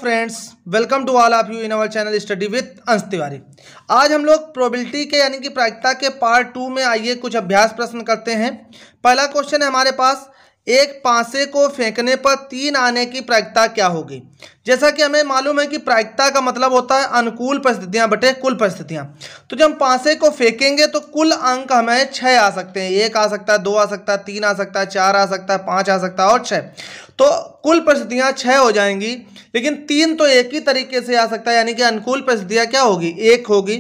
Friends, welcome to all of you in our channel study with Ansh Tiwari. आज हम लोग probability के यानी कि प्रायिकता के पार्ट 2 में आइए कुछ अभ्यास प्रश्न करते हैं। पहला क्वेश्चन है हमारे पास, एक पासे को फेंकने पर 3 आने की प्रायिकता क्या होगी। जैसा कि हमें मालूम है कि प्रायिकता का मतलब होता है अनुकूल परिस्थितियां बटे कुल परिस्थितियां। तो जब हम पासे को फेंकेंगे तो कुल अंक हमें 6 आ सकते हैं। 1 आ सकता है, 2 आ सकता है, 3 आ सकता है, 4 आ सकता है, 5 आ सकता है और 6। तो कुल परिस्थितियां 6 हो जाएंगी, लेकिन 3 तो एक ही तरीके से आ सकता है, यानी कि अनुकूल परिस्थितियां क्या होगी, 1 होगी।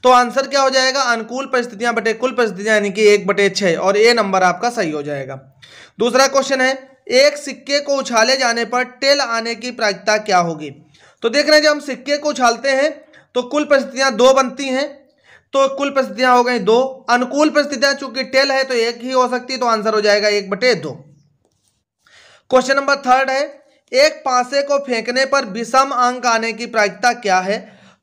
तो आंसर क्या हो जाएगा, अनुकूल परिस्थितियां बटे कुल परिस्थितियां यानी कि 1/6, और ए नंबर आपका सही हो जाएगा। दूसरा क्वेश्चन है, एक सिक्के को उछाले जाने पर टेल आने की प्रायिकता क्या होगी। तो देख रहे हैं, जब हम सिक्के को उछालते हैं तो कुल परिस्थितियां 2 बनती हैं, तो कुल परिस्थितियां हो गई 2। अनुकूल परिस्थितियां चूंकि टेल है तो 1 ही हो सकती है, तो आंसर हो जाएगा 1/2। क्वेश्चन नंबर 3 है, एक पासे को फेंकने पर विषम अंक आने की प्रायिकता क्या है।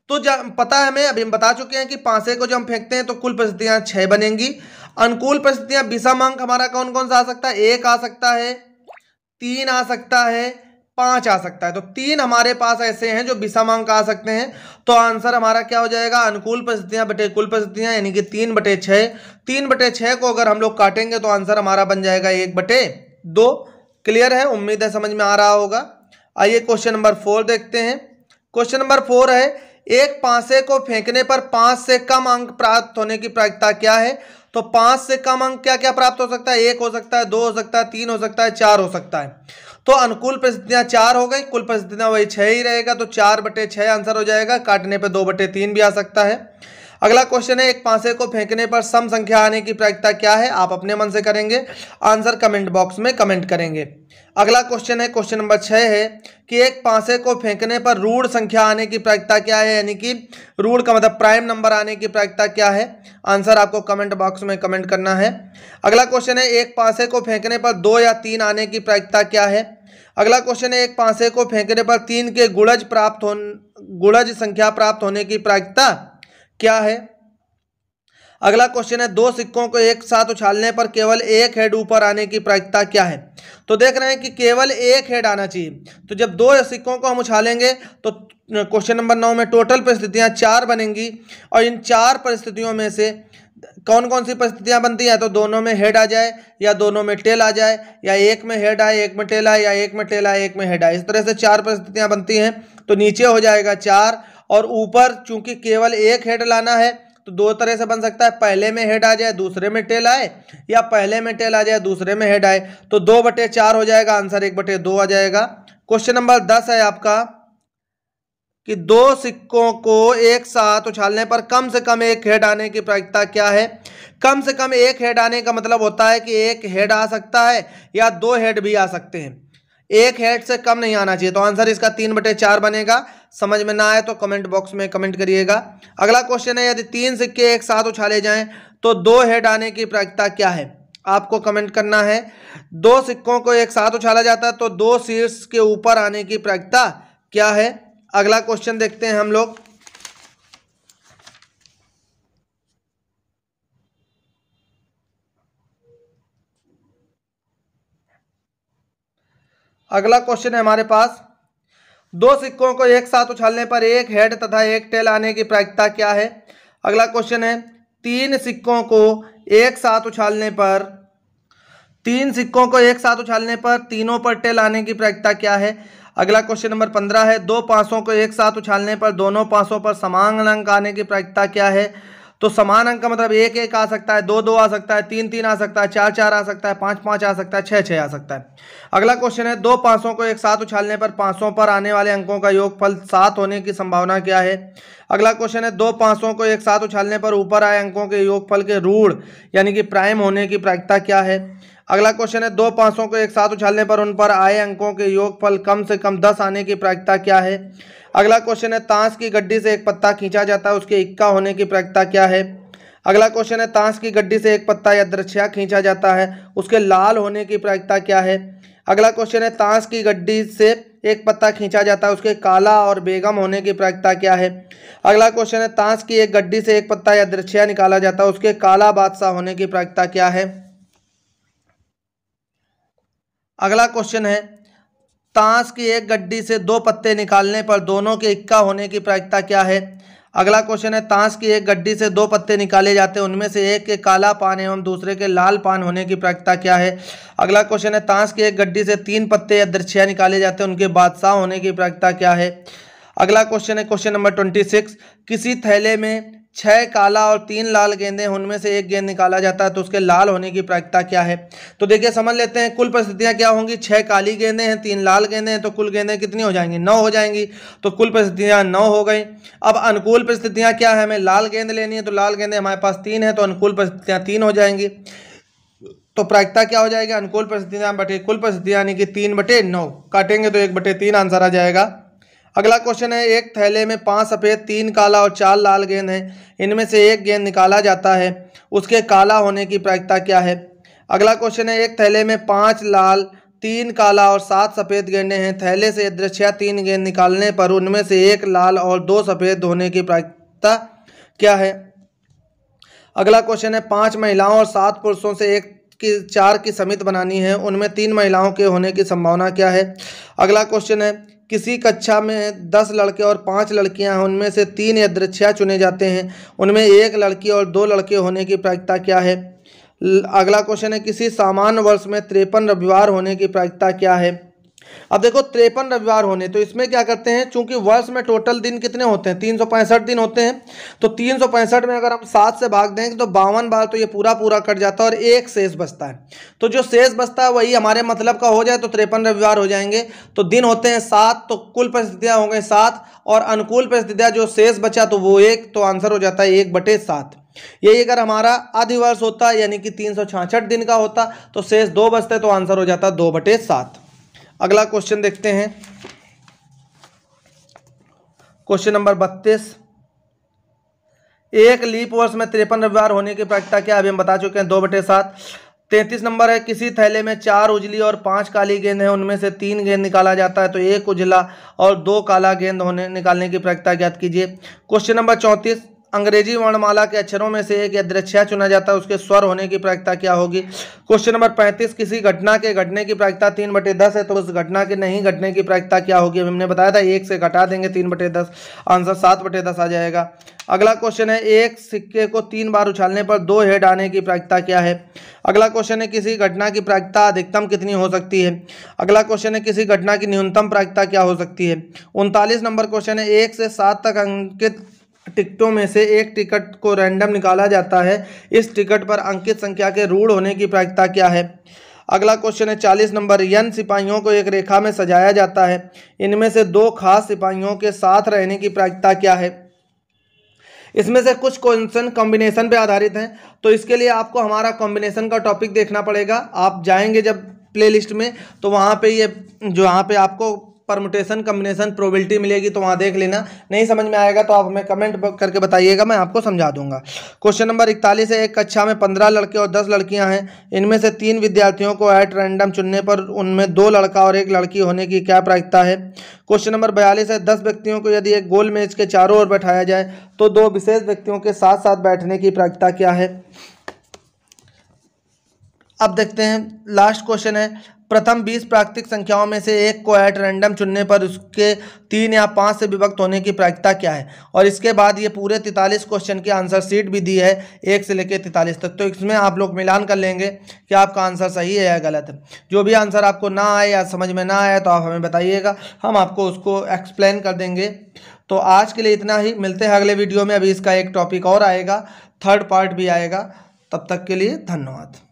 तो पता है हमें, अभी हम बता चुके हैं कि पासे को जब हम फेंकते हैं तो कुल परिस्थितियां 6 बनेंगी। अनुकूल परिस्थितियां विषम अंक हमारा कौन कौन सा आ सकता है, 1 आ सकता है, 3 आ सकता है, 5 आ सकता है। तो 3 हमारे पास ऐसे हैं जो विषम अंक आ सकते हैं। तो आंसर हमारा क्या हो जाएगा, अनुकूल परिस्थितियां बटे कुल परिस्थितियां यानी कि 3/6। 3/6 को अगर हम लोग काटेंगे तो आंसर हमारा बन जाएगा 1/2। क्लियर है, उम्मीद है समझ में आ रहा होगा। आइए क्वेश्चन नंबर 4 देखते हैं। क्वेश्चन नंबर 4 है, एक पासे को फेंकने पर 5 से कम अंक प्राप्त होने की प्रायिकता क्या है। तो 5 से कम अंक क्या क्या प्राप्त हो सकता है, 1 हो सकता है, 2 हो सकता है, 3 हो सकता है, 4 हो सकता है। तो अनुकूल परिस्थितियां 4 हो गई, कुल परिस्थितियां वही 6 ही रहेगा, तो 4/6 आंसर हो जाएगा। काटने पे 2/3 भी आ सकता है। अगला क्वेश्चन है, एक पासे को फेंकने पर सम संख्या आने की प्रायिकता क्या है। आप अपने मन से करेंगे, आंसर कमेंट बॉक्स में कमेंट करेंगे। अगला क्वेश्चन है, क्वेश्चन नंबर 6 है कि एक पासे को फेंकने पर ऋण संख्या आने की प्रायिकता क्या है, यानी कि ऋण का मतलब प्राइम नंबर आने की प्रायिकता क्या है। आंसर आपको कमेंट बॉक्स में कमेंट करना है। अगला क्वेश्चन है, एक पासे को फेंकने पर 2 या 3 आने की प्रायिकता क्या है। अगला क्वेश्चन है, एक पासे को फेंकने पर 3 के गुणज संख्या प्राप्त होने की प्रायिकता क्या है। अगला क्वेश्चन है, 2 सिक्कों को एक साथ उछालने पर केवल एक हेड ऊपर आने की प्रायिकता क्या है। तो देख रहे हैं कि केवल एक हेड आना चाहिए। तो जब 2 सिक्कों को हम उछालेंगे तो क्वेश्चन नंबर 9 में टोटल परिस्थितियां 4 बनेंगी, और इन 4 परिस्थितियों में से कौन कौन सी परिस्थितियां बनती हैं, तो दोनों में हेड आ जाए, या दोनों में टेल आ जाए, या एक में हेड आए एक में टेल आए, या एक में टेल आए एक में हेड आए। इस तरह से 4 परिस्थितियां बनती हैं। तो नीचे हो जाएगा 4, और ऊपर चूंकि केवल एक हेड लाना है तो 2 तरह से बन सकता है, पहले में हेड आ जाए दूसरे में टेल आए, या पहले में टेल आ जाए दूसरे में हेड आए। तो 2/4 हो जाएगा, आंसर 1/2 आ जाएगा। क्वेश्चन नंबर 10 है आपका कि 2 सिक्कों को एक साथ उछालने पर कम से कम एक हेड आने की प्रायिकता क्या है। कम से कम एक हेड आने का मतलब होता है कि एक हेड आ सकता है या 2 हेड भी आ सकते हैं, एक हेड से कम नहीं आना चाहिए। तो आंसर इसका 3/4 बनेगा। समझ में ना आए तो कमेंट बॉक्स में कमेंट करिएगा। अगला क्वेश्चन है, यदि 3 सिक्के एक साथ उछाले जाएं तो 2 हेड आने की प्रायिकता क्या है। आपको कमेंट करना है। 2 सिक्कों को एक साथ उछाला जाता है तो 2 शीर्ष के ऊपर आने की प्रायिकता क्या है। अगला क्वेश्चन देखते हैं हम लोग। अगला क्वेश्चन है हमारे पास, 2 सिक्कों को एक साथ उछालने पर एक हेड तथा एक टेल आने की प्रायिकता क्या है। अगला क्वेश्चन है, 3 सिक्कों को एक साथ उछालने पर तीनों पर टेल आने की प्रायिकता क्या है। अगला क्वेश्चन नंबर 15 है, 2 पासों को एक साथ उछालने पर दोनों पासों पर समान अंक आने की प्रायिकता क्या है। तो समान अंक का मतलब 1-1 आ सकता है, 2-2 आ सकता है, 3-3 आ सकता है, 4-4 आ सकता है, 5-5 आ सकता है, 6-6 आ सकता है। अगला क्वेश्चन है, 2 पासों को एक साथ उछालने पर पासों पर आने वाले अंकों का योगफल 7 होने की संभावना क्या है। अगला क्वेश्चन है, 2 पासों को एक साथ उछालने पर ऊपर आए अंकों के योगफल के ऋण यानी कि प्राइम होने की प्रायिकता क्या है। अगला क्वेश्चन है, 2 पासों को एक साथ उछालने पर उन पर आए अंकों के योगफल कम से कम 10 आने की प्रायिकता क्या है। अगला क्वेश्चन है, ताश की गड्डी से एक पत्ता खींचा जाता है, उसके इक्का होने की प्रायिकता क्या है। अगला क्वेश्चन है, ताश की गड्डी से एक पत्ता यादृच्छिक खींचा जाता है, उसके लाल होने की प्रायिकता क्या है। अगला क्वेश्चन है, ताश की गड्डी से एक पत्ता खींचा जाता है, उसके काला और बेगम होने की प्रायिकता क्या है। अगला क्वेश्चन है, ताश की एक गड्डी से एक पत्ता यादृच्छिक निकाला जाता है, उसके काला बादशाह होने की प्रायिकता क्या है। अगला क्वेश्चन है, ताश की एक गड्डी से 2 पत्ते निकालने पर दोनों के इक्का होने की प्रायिकता क्या है। अगला क्वेश्चन है, ताश की एक गड्डी से 2 पत्ते निकाले जाते हैं, उनमें से एक के काला पान एवं दूसरे के लाल पान होने की प्रायिकता क्या है। अगला क्वेश्चन है, ताश की एक गड्डी से 3 पत्ते या दृश्य निकाले जाते हैं, उनके बादशाह होने की प्रायिकता क्या है। अगला क्वेश्चन है क्वेश्चन नंबर 26, किसी थैले में 6 काला और 3 लाल गेंदें, उनमें से एक गेंद निकाला जाता है तो उसके लाल होने की प्रायिकता क्या है। तो देखिए समझ लेते हैं, कुल परिस्थितियां क्या होंगी। 6 काली गेंदें हैं, 3 लाल गेंदें हैं, तो कुल गेंदें कितनी हो जाएंगी, 9 हो जाएंगी। तो कुल परिस्थितियां 9 हो गई। अब अनुकूल परिस्थितियां क्या है, हमें लाल गेंद लेनी है, तो लाल गेंदें हमारे पास 3 है, तो अनुकूल परिस्थितियां 3 हो जाएंगी। तो प्रायिकता क्या हो जाएगी, अनुकूल परिस्थितियां बटे कुल परिस्थितियां, यानी कि 3/9 काटेंगे तो 1/3 आंसर आ जाएगा। अगला क्वेश्चन है, एक थैले में 5 सफ़ेद 3 काला और 4 लाल गेंद हैं, इनमें से एक गेंद निकाला जाता है, उसके काला होने की प्रायिकता क्या है। अगला क्वेश्चन है, एक थैले में 5 लाल 3 काला और 7 सफ़ेद गेंदें हैं, थैले से यदृच्छा 3 गेंद निकालने पर उनमें से एक लाल और 2 सफ़ेद होने की प्रायिकता क्या है। अगला क्वेश्चन है, 5 महिलाओं और 7 पुरुषों से 4 की समिति बनानी है, उनमें 3 महिलाओं के होने की संभावना क्या है। अगला क्वेश्चन है, किसी कक्षा में 10 लड़के और 5 लड़कियां हैं, उनमें से 3 यादृच्छिक चुने जाते हैं, उनमें 1 लड़की और 2 लड़के होने की प्रायिकता क्या है। अगला क्वेश्चन है, किसी सामान्य वर्ष में 53 रविवार होने की प्रायिकता क्या है। अब देखो 53 रविवार होने, तो इसमें क्या करते हैं, चूंकि वर्ष में टोटल दिन कितने होते हैं, 365 दिन होते हैं, तो 365 में अगर हम 7 से भाग देंगे तो 52 बार तो ये पूरा कट जाता है और एक शेष बचता है। तो जो शेष बचता है वही हमारे मतलब का हो जाए तो 53 रविवार हो जाएंगे। तो दिन होते हैं 7, तो कुल परिस्थितियां हो गई 7, और अनुकूल परिस्थितियां जो शेष बचा तो वो 1, तो आंसर हो जाता है 1/7। यही अगर हमारा अधिवर्ष होता यानी कि 366 दिन का होता तो शेष 2 बचते, तो आंसर हो जाता 2/7। अगला क्वेश्चन देखते हैं, क्वेश्चन नंबर 32, एक लीप वर्ष में 53 रविवार होने की प्रायिकता क्या, अभी हम बता चुके हैं 2/7। 33 नंबर है, किसी थैले में 4 उजली और 5 काली गेंद है, उनमें से 3 गेंद निकाला जाता है तो 1 उजला और 2 काला गेंद निकालने की प्रायिकता ज्ञात कीजिए। क्वेश्चन नंबर 34, अंग्रेजी वर्णमाला के अक्षरों में से एक यादृच्छिक चुना जाता है, उसके स्वर होने की प्रायिकता क्या होगी। क्वेश्चन नंबर 35, किसी घटना के घटने की प्रायिकता 3/10 है, तो उस घटना के नहीं घटने की प्रायिकता क्या होगी। हमने बताया था 1 से घटा देंगे 3/10, आंसर 7/10 आ जाएगा। अगला क्वेश्चन है, एक सिक्के को 3 बार उछालने पर 2 हेड आने की प्रायिकता क्या है। अगला क्वेश्चन है, किसी घटना की प्रायिकता अधिकतम कितनी हो सकती है। अगला क्वेश्चन है, किसी घटना की न्यूनतम प्रायिकता क्या हो सकती है। 39 नंबर क्वेश्चन है, 1 से 7 तक अंकित टिकटों में से एक टिकट को रैंडम निकाला जाता है, इस टिकट पर अंकित संख्या के रूढ़ होने की प्रायिकता क्या है। अगला क्वेश्चन है 40 नंबर, यन सिपाहियों को एक रेखा में सजाया जाता है, इनमें से 2 खास सिपाहियों के साथ रहने की प्रायिकता क्या है। इसमें से कुछ क्वेश्चन कॉम्बिनेशन पे आधारित हैं, तो इसके लिए आपको हमारा कॉम्बिनेशन का टॉपिक देखना पड़ेगा। आप जाएंगे जब प्लेलिस्ट में तो वहाँ पे ये जो यहाँ पे आपको परमुटेशन कॉम्बिनेशन प्रोबेबिलिटी मिलेगी, तो वहाँ देख लेना। नहीं समझ में आएगा तो आप हमें कमेंट करके बताइएगा, मैं आपको समझा दूंगा। क्वेश्चन नंबर 41 है, एक कक्षा में 15 लड़के और 10 लड़कियां हैं, इनमें से 3 विद्यार्थियों को एट रैंडम चुनने पर उनमें 2 लड़का और 1 लड़की होने की क्या प्रायिकता है। क्वेश्चन नंबर 42 है, 10 व्यक्तियों को यदि एक गोल मेज के चारों ओर बैठाया जाए तो 2 विशेष व्यक्तियों के साथ साथ बैठने की प्रायिकता क्या है। अब देखते हैं लास्ट क्वेश्चन है, प्रथम 20 प्राकृतिक संख्याओं में से एक को एट रैंडम चुनने पर उसके 3 या 5 से विभक्त होने की प्रायिकता क्या है। और इसके बाद ये पूरे 43 क्वेश्चन की आंसर शीट भी दी है 1 से लेकर 43 तक, तो इसमें आप लोग मिलान कर लेंगे कि आपका आंसर सही है या गलत है। जो भी आंसर आपको ना आए या समझ में ना आए तो आप हमें बताइएगा, हम आपको उसको एक्सप्लेन कर देंगे। तो आज के लिए इतना ही, मिलते हैं अगले वीडियो में। अभी इसका एक टॉपिक और आएगा, 3rd पार्ट भी आएगा। तब तक के लिए धन्यवाद।